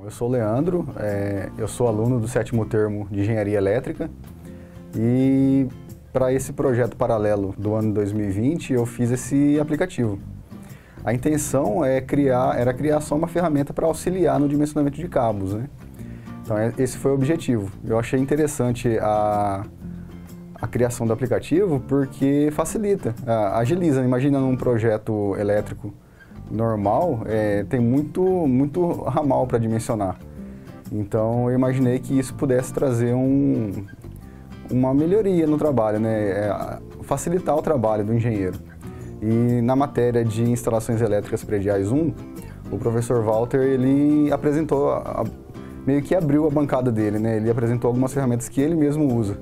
Eu sou o Leandro, eu sou aluno do 7º termo de Engenharia Elétrica e para esse projeto paralelo do ano 2020 eu fiz esse aplicativo. A intenção era criar só uma ferramenta para auxiliar no dimensionamento de cabos, né? Então esse foi o objetivo. Eu achei interessante a criação do aplicativo porque facilita, agiliza. Imagina num projeto elétrico normal, tem muito ramal para dimensionar. Então eu imaginei que isso pudesse trazer uma melhoria no trabalho, né? Facilitar o trabalho do engenheiro. E na matéria de instalações elétricas prediais 1, o professor Walter, ele apresentou, meio que abriu a bancada dele, né? Ele apresentou algumas ferramentas que ele mesmo usa.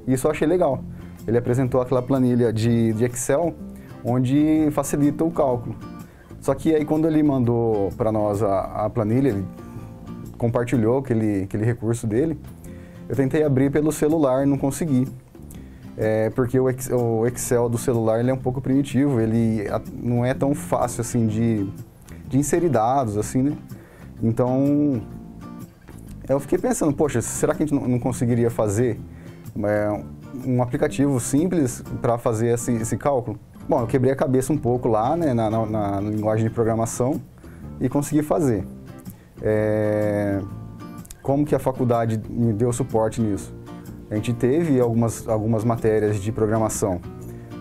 E isso eu achei legal. Ele apresentou aquela planilha de Excel, onde facilita o cálculo. Só que aí quando ele mandou para nós a planilha, ele compartilhou aquele recurso dele, eu tentei abrir pelo celular e não consegui. Porque o Excel do celular ele é um pouco primitivo, ele não é tão fácil assim de inserir dados, assim, né? Então, eu fiquei pensando, poxa, será que a gente não conseguiria fazer um aplicativo simples para fazer esse cálculo? Bom, eu quebrei a cabeça um pouco lá, né, na linguagem de programação e consegui fazer. Como que a faculdade me deu suporte nisso? A gente teve algumas matérias de programação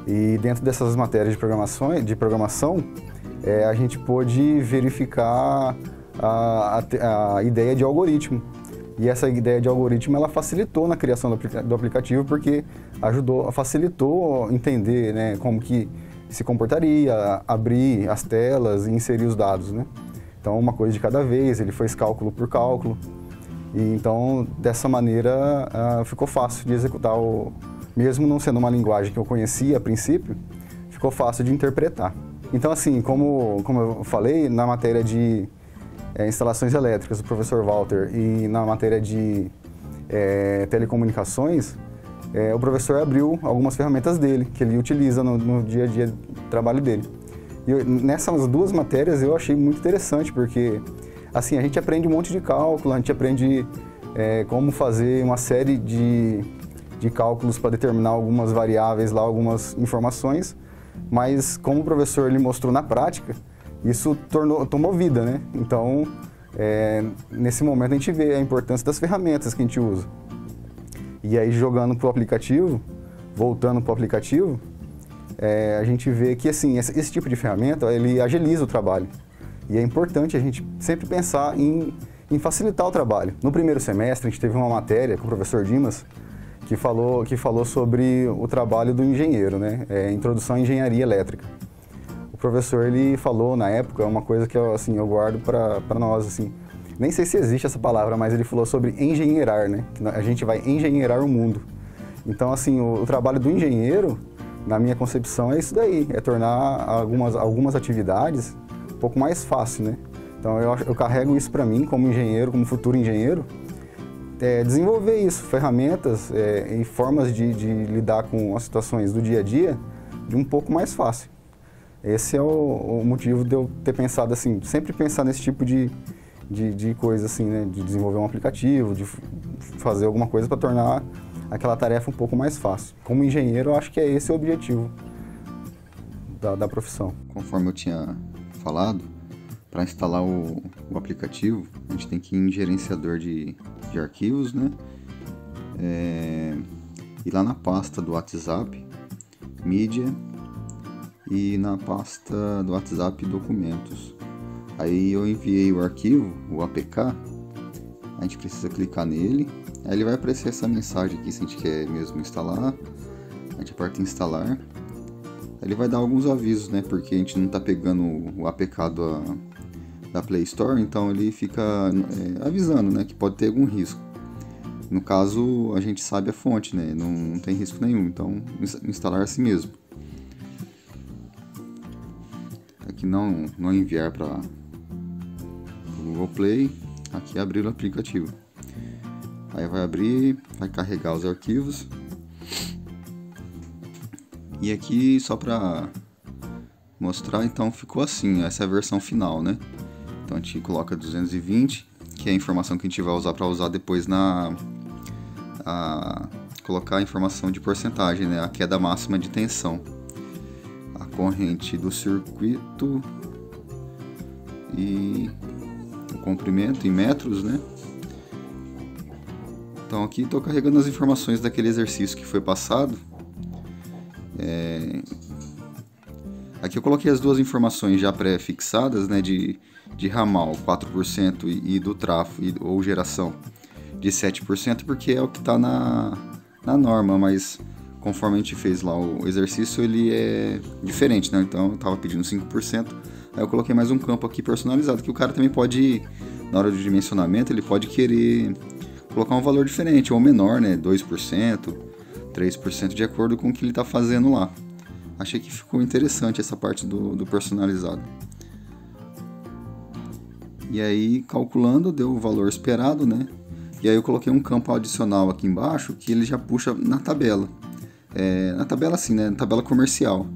e dentro dessas matérias de programação a gente pôde verificar a ideia de algoritmo. E essa ideia de algoritmo ela facilitou na criação do aplicativo porque facilitou entender, né, como que se comportaria, abrir as telas e inserir os dados, né? Então, uma coisa de cada vez, ele fez cálculo por cálculo. E então, dessa maneira, ficou fácil de executar, mesmo não sendo uma linguagem que eu conhecia a princípio, ficou fácil de interpretar. Então, assim, como eu falei, na matéria de instalações elétricas do professor Walter e na matéria de telecomunicações, o professor abriu algumas ferramentas dele, que ele utiliza no dia a dia do trabalho dele. E nessas duas matérias eu achei muito interessante, porque assim, a gente aprende um monte de cálculo, a gente aprende como fazer uma série de cálculos para determinar algumas variáveis lá, algumas informações, mas como o professor ele mostrou na prática, isso tomou vida, né? Então, nesse momento a gente vê a importância das ferramentas que a gente usa. E aí, jogando para o aplicativo, voltando para o aplicativo, a gente vê que assim, esse tipo de ferramenta, ele agiliza o trabalho. E é importante a gente sempre pensar em facilitar o trabalho. No primeiro semestre, a gente teve uma matéria com o professor Dimas, que falou sobre o trabalho do engenheiro, né? Introdução à engenharia elétrica. O professor ele falou na época uma coisa que eu guardo para nós, assim. Nem sei se existe essa palavra, mas ele falou sobre engenheirar, né? Que a gente vai engenheirar o mundo. Então, assim, o trabalho do engenheiro, na minha concepção, é isso daí, é tornar algumas atividades um pouco mais fácil, né? Então, eu carrego isso para mim, como engenheiro, como futuro engenheiro, desenvolver isso, ferramentas e formas de lidar com as situações do dia a dia de um pouco mais fácil. Esse é o motivo de eu ter pensado assim, sempre pensar nesse tipo de coisa assim, né? De desenvolver um aplicativo, de fazer alguma coisa para tornar aquela tarefa um pouco mais fácil. Como engenheiro, eu acho que esse o objetivo da profissão. Conforme eu tinha falado, para instalar o aplicativo, a gente tem que ir em gerenciador de arquivos, né? E lá na pasta do WhatsApp, mídia, e na pasta do WhatsApp, documentos. Aí eu enviei o arquivo, o APK, a gente precisa clicar nele, aí ele vai aparecer essa mensagem aqui se a gente quer mesmo instalar, a gente aperta em instalar, aí ele vai dar alguns avisos, né, porque a gente não está pegando o APK da Play Store, então ele fica avisando, né, que pode ter algum risco. No caso, a gente sabe a fonte, né, não tem risco nenhum, então instalar assim mesmo. Aqui não enviar para Google Play, aqui abrir o aplicativo. Aí vai abrir, vai carregar os arquivos. E aqui só para mostrar, então ficou assim, essa é a versão final, né? Então a gente coloca 220, que é a informação que a gente vai usar para usar depois colocar a informação de porcentagem, né? A queda máxima de tensão, a corrente do circuito e o comprimento em metros, né? Então aqui estou carregando as informações daquele exercício que foi passado. Aqui eu coloquei as duas informações já pré-fixadas, né, de ramal 4% e do trafo ou geração de 7%, porque é o que está na norma, mas conforme a gente fez lá o exercício, ele é diferente, né? Então eu estava pedindo 5%, aí eu coloquei mais um campo aqui personalizado, que o cara também pode, na hora do dimensionamento, ele pode querer colocar um valor diferente, ou menor, né? 2%, 3%, de acordo com o que ele está fazendo lá. Achei que ficou interessante essa parte do personalizado. E aí, calculando, deu o valor esperado, né? E aí eu coloquei um campo adicional aqui embaixo, que ele já puxa na tabela. Na tabela assim, né? Na tabela comercial.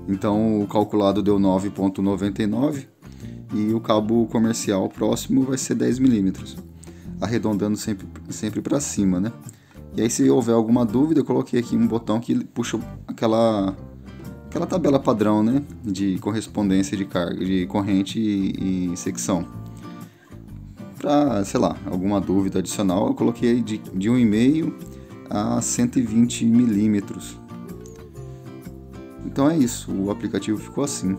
Então, o calculado deu 9,99 e o cabo comercial próximo vai ser 10 milímetros. Arredondando sempre para cima, né? E aí, se houver alguma dúvida, eu coloquei aqui um botão que puxa aquela tabela padrão, né, de correspondência de carga, de corrente e secção. Para, sei lá, alguma dúvida adicional, eu coloquei de 1,5 a 120 milímetros. Então é isso, o aplicativo ficou assim.